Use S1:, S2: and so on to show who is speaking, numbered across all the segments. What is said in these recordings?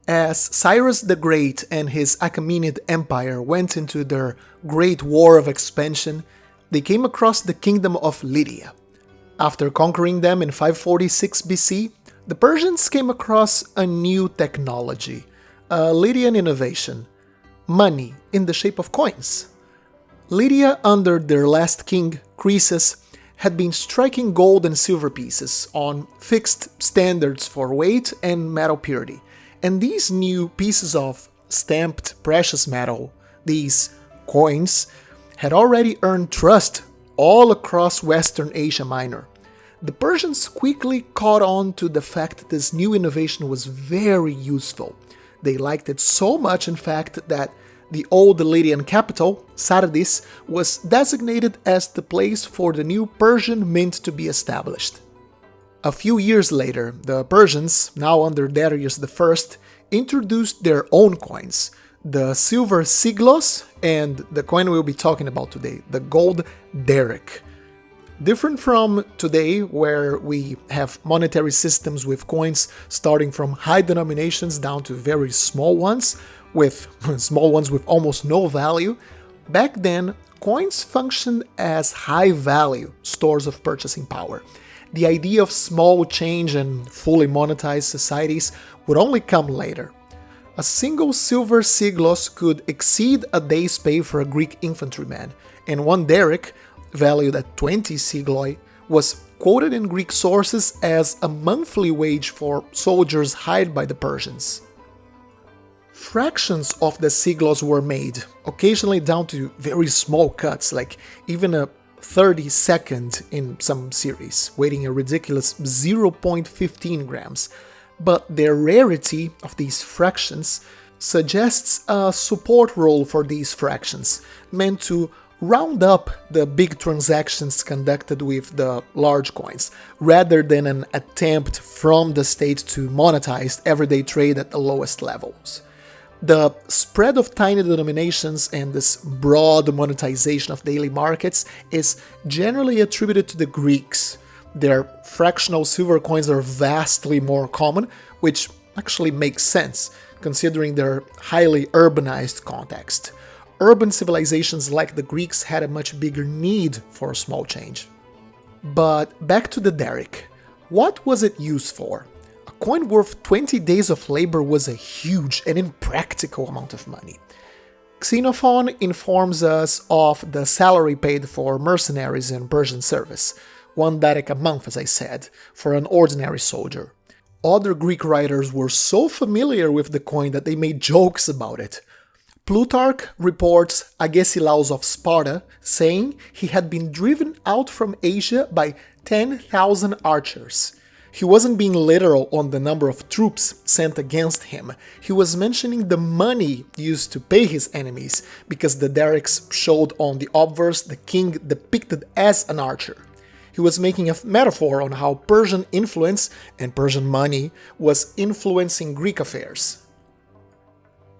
S1: As Cyrus the Great and his Achaemenid Empire went into their great war of expansion, they came across the kingdom of Lydia. After conquering them in 546 BC, the Persians came across a new technology, a Lydian innovation: money in the shape of coins. Lydia, under their last king, Croesus, had been striking gold and silver pieces on fixed standards for weight and metal purity, and these new pieces of stamped precious metal, these coins, had already earned trust all across Western Asia Minor. The Persians quickly caught on to the fact that this new innovation was very useful. They liked it so much, in fact, that the old Lydian capital, Sardis, was designated as the place for the new Persian mint to be established. A few years later, the Persians, now under Darius I, introduced their own coins, the silver siglos and the coin we'll be talking about today, the gold Daric. Different from today, where we have monetary systems with coins starting from high denominations down to very small ones with almost no value, back then coins functioned as high-value stores of purchasing power. The idea of small change and fully monetized societies would only come later. A single silver siglos could exceed a day's pay for a Greek infantryman, and one Daric, valued at 20 sigloi, was quoted in Greek sources as a monthly wage for soldiers hired by the Persians. Fractions of the siglos were made, occasionally down to very small cuts, like even a 32nd in some series, weighing a ridiculous 0.15 grams. But their rarity of these fractions suggests a support role for these fractions, meant to round up the big transactions conducted with the large coins, rather than an attempt from the state to monetize everyday trade at the lowest levels. The spread of tiny denominations and this broad monetization of daily markets is generally attributed to the Greeks. Their fractional silver coins are vastly more common, which actually makes sense, considering their highly urbanized context. Urban civilizations like the Greeks had a much bigger need for small change. But back to the Daric. What was it used for? A coin worth 20 days of labor was a huge and impractical amount of money. Xenophon informs us of the salary paid for mercenaries in Persian service, 1 Daric a month, as I said, for an ordinary soldier. Other Greek writers were so familiar with the coin that they made jokes about it. Plutarch reports Agesilaus of Sparta saying he had been driven out from Asia by 10,000 archers. He wasn't being literal on the number of troops sent against him. He was mentioning the money used to pay his enemies, because the Darics showed on the obverse the king depicted as an archer. He was making a metaphor on how Persian influence and Persian money was influencing Greek affairs.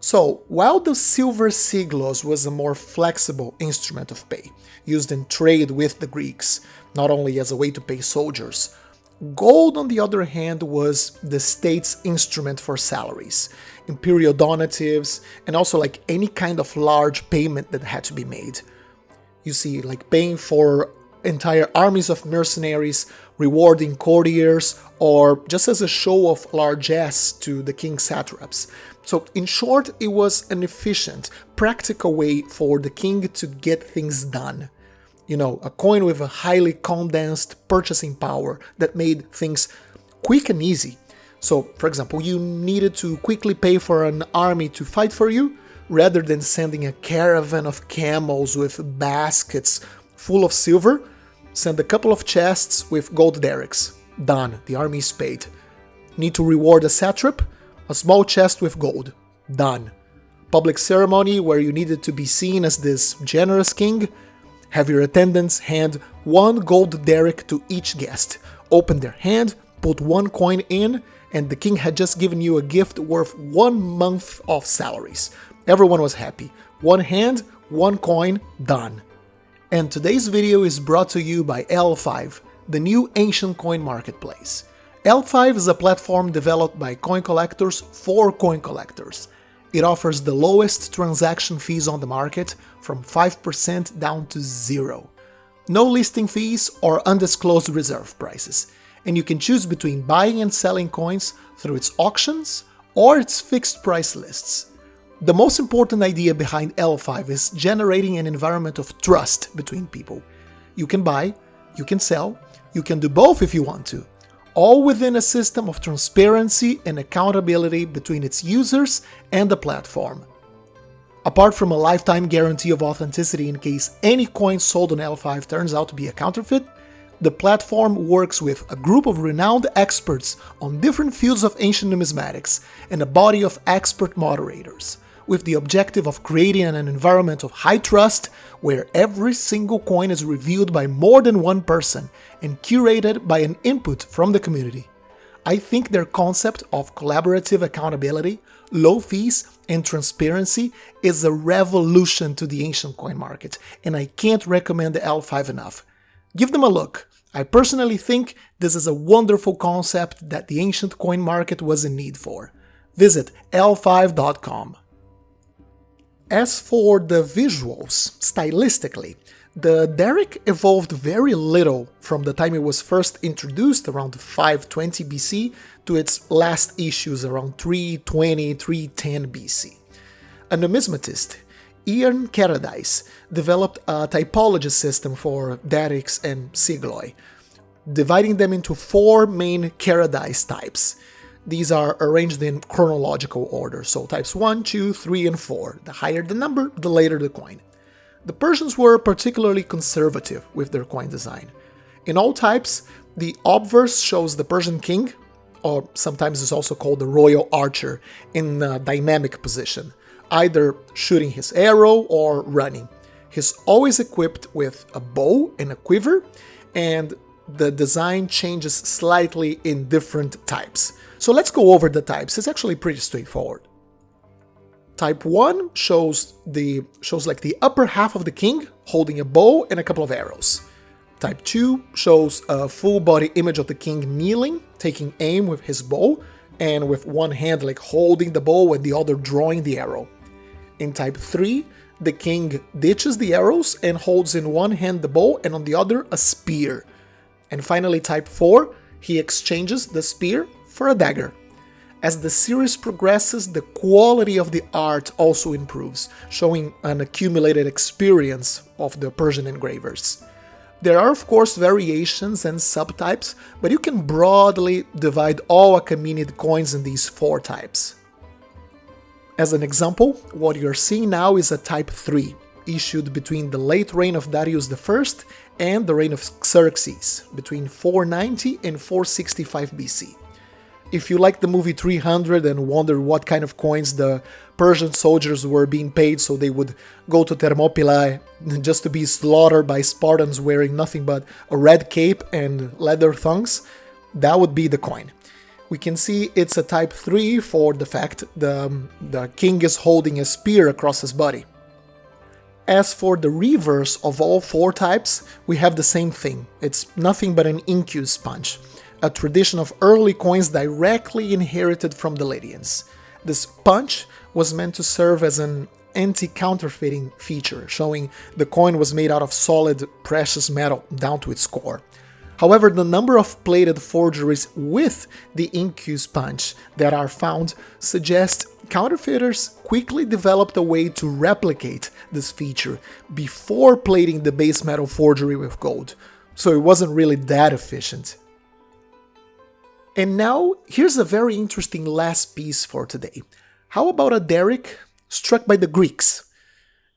S1: So, while the silver siglos was a more flexible instrument of pay, used in trade with the Greeks, not only as a way to pay soldiers, gold, on the other hand, was the state's instrument for salaries, imperial donatives, and also like any kind of large payment that had to be made. You see, like paying for entire armies of mercenaries, rewarding courtiers, or just as a show of largesse to the king's satraps. So, in short, it was an efficient, practical way for the king to get things done. You know, a coin with a highly condensed purchasing power that made things quick and easy. So, for example, you needed to quickly pay for an army to fight for you, rather than sending a caravan of camels with baskets full of silver. Send a couple of chests with gold Darics. Done, the army is paid. Need to reward a satrap? A small chest with gold. Done. Public ceremony where you needed to be seen as this generous king? Have your attendants hand 1 gold Daric to each guest. Open their hand, put 1 coin in, and the king had just given you a gift worth 1 month of salaries. Everyone was happy. 1 hand, 1 coin, done. And today's video is brought to you by L5, the new ancient coin marketplace. L5 is a platform developed by coin collectors for coin collectors. It offers the lowest transaction fees on the market, from 5% down to 0. No listing fees or undisclosed reserve prices, and you can choose between buying and selling coins through its auctions or its fixed price lists. The most important idea behind L5 is generating an environment of trust between people. You can buy, you can sell, you can do both if you want to, all within a system of transparency and accountability between its users and the platform. Apart from a lifetime guarantee of authenticity in case any coin sold on L5 turns out to be a counterfeit, the platform works with a group of renowned experts on different fields of ancient numismatics and a body of expert moderators, with the objective of creating an environment of high trust where every single coin is reviewed by more than one person and curated by an input from the community. I think their concept of collaborative accountability, low fees, and transparency is a revolution to the ancient coin market, and I can't recommend the L5 enough. Give them a look. I personally think this is a wonderful concept that the ancient coin market was in need for. Visit l5.com. As for the visuals, stylistically, the Daric evolved very little from the time it was first introduced around 520 BC to its last issues around 320, 310 BC. A numismatist, Ian Caradice, developed a typology system for Darics and sigloi, dividing them into 4 main Caradice types. These are arranged in chronological order, so types 1, 2, 3, and 4. The higher the number, the later the coin. The Persians were particularly conservative with their coin design. In all types, the obverse shows the Persian king, or sometimes is also called the royal archer, in a dynamic position, either shooting his arrow or running. He's always equipped with a bow and a quiver, and the design changes slightly in different types. So let's go over the types. It's actually pretty straightforward. Type 1 shows like the upper half of the king holding a bow and a couple of arrows. Type 2 shows a full body image of the king kneeling, taking aim with his bow, and with one hand like holding the bow and the other drawing the arrow. In type 3, the king ditches the arrows and holds in one hand the bow and on the other a spear. And finally, type 4, he exchanges the spear for a dagger. As the series progresses, the quality of the art also improves, showing an accumulated experience of the Persian engravers. There are of course variations and subtypes, but you can broadly divide all Achaemenid coins in these 4 types. As an example, what you're seeing now is a type 3, issued between the late reign of Darius I and the reign of Xerxes, between 490 and 465 BC. If you like the movie 300 and wonder what kind of coins the Persian soldiers were being paid so they would go to Thermopylae just to be slaughtered by Spartans wearing nothing but a red cape and leather thongs, that would be the coin. We can see it's a type 3 for the fact the king is holding a spear across his body. As for the reverse of all 4 types, we have the same thing. It's nothing but an incus sponge, a tradition of early coins directly inherited from the Lydians. This punch was meant to serve as an anti-counterfeiting feature, showing the coin was made out of solid precious metal down to its core. However, the number of plated forgeries with the incus punch that are found suggest counterfeiters quickly developed a way to replicate this feature before plating the base metal forgery with gold, so it wasn't really that efficient. And now, here's a very interesting last piece for today. How about a Daric struck by the Greeks?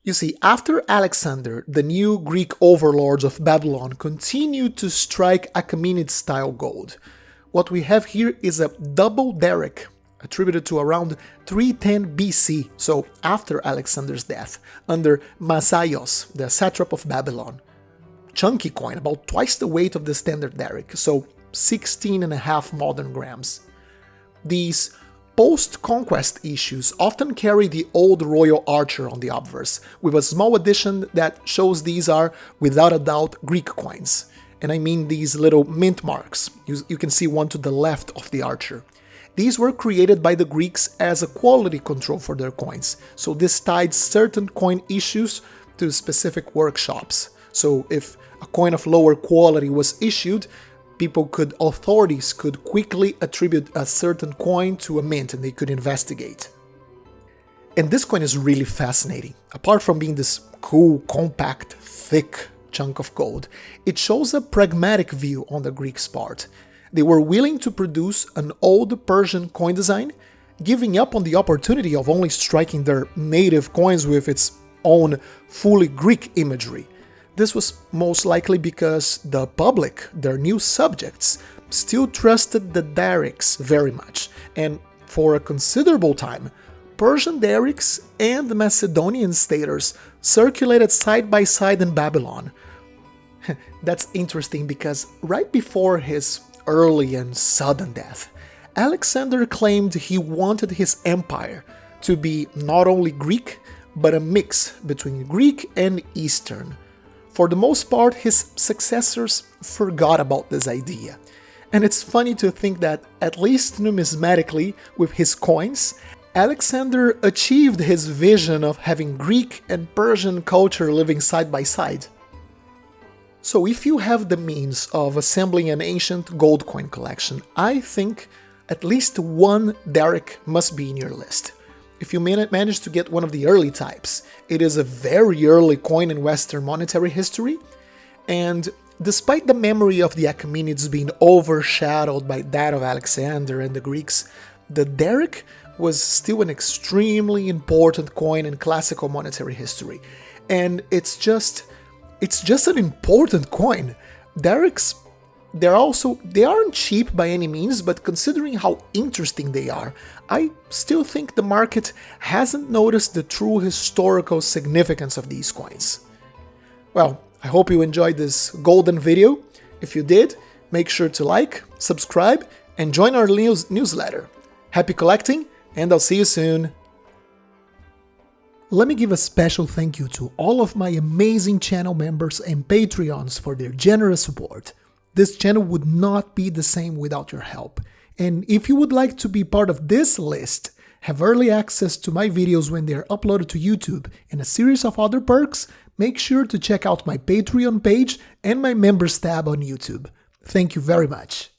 S1: You see, after Alexander, the new Greek overlords of Babylon continued to strike Achaemenid-style gold. What we have here is a double Daric, attributed to around 310 BC, so after Alexander's death, under Masaios, the satrap of Babylon. Chunky coin, about twice the weight of the standard Daric, so 16.5 modern grams. These post-conquest issues often carry the old royal archer on the obverse, with a small addition that shows these are, without a doubt, Greek coins. and I mean these little mint marks. You can see one to the left of the archer. These were created by the Greeks as a quality control for their coins, so this tied certain coin issues to specific workshops. So if a coin of lower quality was issued, authorities could quickly attribute a certain coin to a mint and they could investigate. And this coin is really fascinating. Apart from being this cool, compact, thick chunk of gold, it shows a pragmatic view on the Greeks' part. They were willing to produce an old Persian coin design, giving up on the opportunity of only striking their native coins with its own fully Greek imagery. This was most likely because the public, their new subjects, still trusted the Darics very much, and for a considerable time, Persian Darics and the Macedonian staters circulated side by side in Babylon. That's interesting because right before his early and sudden death, Alexander claimed he wanted his empire to be not only Greek, but a mix between Greek and Eastern. For the most part, his successors forgot about this idea. And it's funny to think that, at least numismatically, with his coins, Alexander achieved his vision of having Greek and Persian culture living side by side. So if you have the means of assembling an ancient gold coin collection, I think at least one Daric must be in your list. If you manage to get one of the early types, it is a very early coin in Western monetary history, and despite the memory of the Achaemenids being overshadowed by that of Alexander and the Greeks, the Daric was still an extremely important coin in classical monetary history, and it's just an important coin. Darics, they aren't cheap by any means, but considering how interesting they are, I still think the market hasn't noticed the true historical significance of these coins. Well, I hope you enjoyed this golden video. If you did, make sure to like, subscribe, and join our newsletter. Happy collecting, and I'll see you soon. Let me give a special thank you to all of my amazing channel members and Patreons for their generous support. This channel would not be the same without your help. And if you would like to be part of this list, have early access to my videos when they are uploaded to YouTube, and a series of other perks, make sure to check out my Patreon page and my members tab on YouTube. Thank you very much.